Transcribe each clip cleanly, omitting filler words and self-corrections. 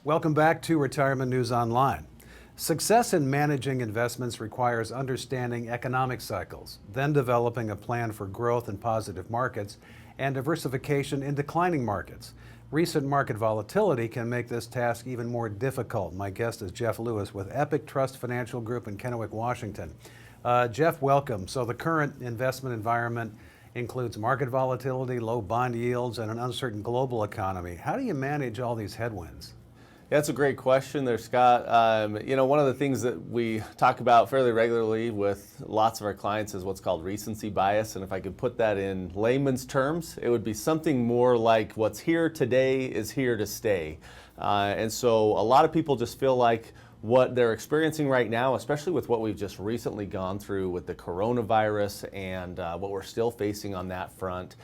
Welcome back to Retirement News Online. Success in managing investments requires understanding economic cycles, then developing a plan for growth in positive markets and diversification in declining markets. Recent market volatility can make this task even more difficult. My guest is Jeff Lewis with Epic Trust Financial Group in Kennewick, Washington. Jeff, welcome. So the current investment environment includes market volatility, low bond yields, and an uncertain global economy. How do you manage all these headwinds? Yeah, that's a great question there, Scott. One of the things that we talk about fairly regularly with lots of our clients is what's called recency bias. And if I could put that in layman's terms, it would be something more like what's here today is here to stay. And so a lot of people just feel like what they're experiencing right now, especially with what we've just recently gone through with the coronavirus and what we're still facing on that front,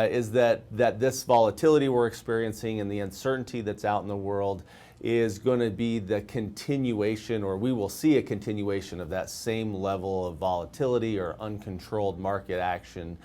is that this volatility we're experiencing and the uncertainty that's out in the world is going to be the continuation, or we will see a continuation of that same level of volatility or uncontrolled market action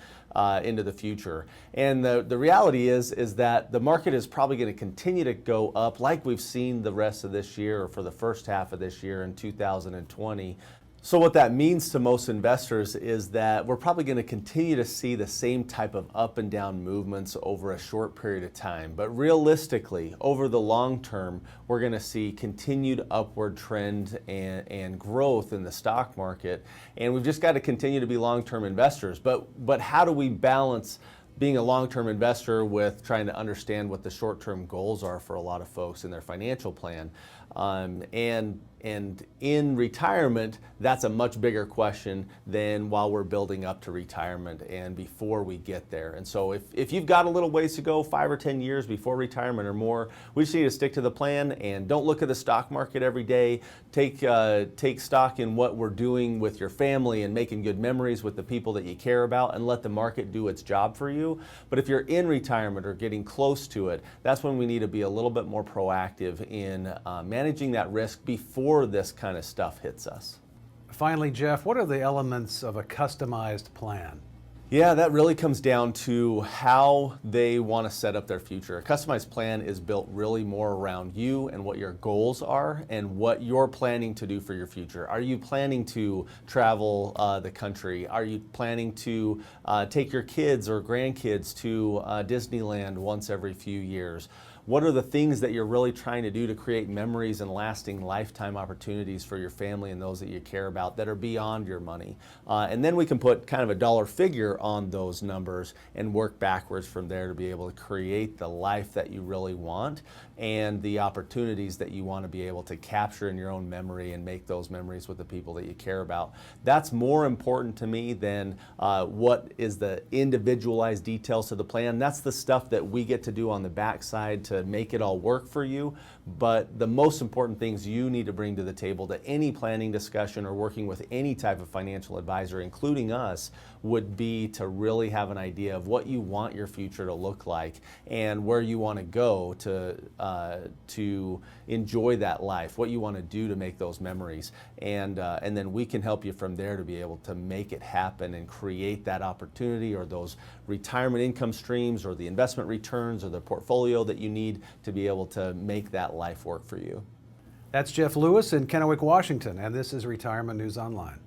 into the future. And the reality is that the market is probably going to continue to go up like we've seen the rest of this year or for the first half of this year in 2020. So what that means to most investors is that we're probably going to continue to see the same type of up and down movements over a short period of time. But realistically, over the long term, we're going to see continued upward trend and growth in the stock market. And we've just got to continue to be long-term investors. But how do we balance being a long-term investor with trying to understand what the short-term goals are for a lot of folks in their financial plan? And in retirement, that's a much bigger question than while we're building up to retirement and before we get there. And so if you've got a little ways to go, 5 or 10 years before retirement or more, we just need to stick to the plan and don't look at the stock market every day. Take stock in what we're doing with your family and making good memories with the people that you care about, and let the market do its job for you. But if you're in retirement or getting close to it, that's when we need to be a little bit more proactive in managing that risk before this kind of stuff hits us. Finally, Jeff, what are the elements of a customized plan? Yeah, that really comes down to how they want to set up their future. A customized plan is built really more around you and what your goals are and what you're planning to do for your future. Are you planning to travel the country? Are you planning to take your kids or grandkids to Disneyland once every few years? What are the things that you're really trying to do to create memories and lasting lifetime opportunities for your family and those that you care about that are beyond your money? And then we can put kind of a dollar figure on those numbers and work backwards from there to be able to create the life that you really want and the opportunities that you want to be able to capture in your own memory and make those memories with the people that you care about. That's more important to me than what is the individualized details to the plan. That's the stuff that we get to do on the backside to make it all work for you. But the most important things you need to bring to the table to any planning discussion or working with any type of financial advisor, including us, would be to really have an idea of what you want your future to look like and where you want to go to enjoy that life, what you want to do to make those memories. And then we can help you from there to be able to make it happen and create that opportunity or those retirement income streams or the investment returns or the portfolio that you need to be able to make that life work for you. That's Jeff Lewis in Kennewick, Washington, and this is Retirement News Online.